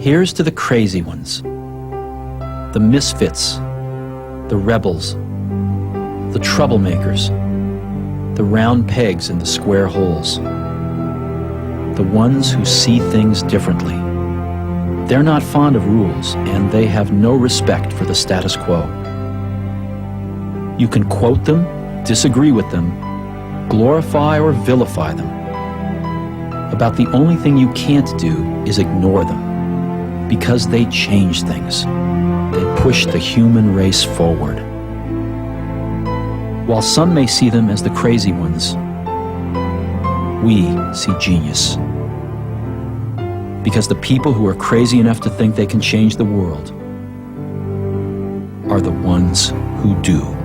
Here's to the crazy ones, the misfits, the rebels, the troublemakers, the round pegs in the square holes, the ones who see things differently. They're not fond of rules, and they have no respect for the status quo. You can quote them, disagree with them, glorify or vilify them. About the only thing you can't do is ignore them, because they change things. They push the human race forward. While some may see them as the crazy ones, we see genius. Because the people who are crazy enough to think they can change the world are the ones who do.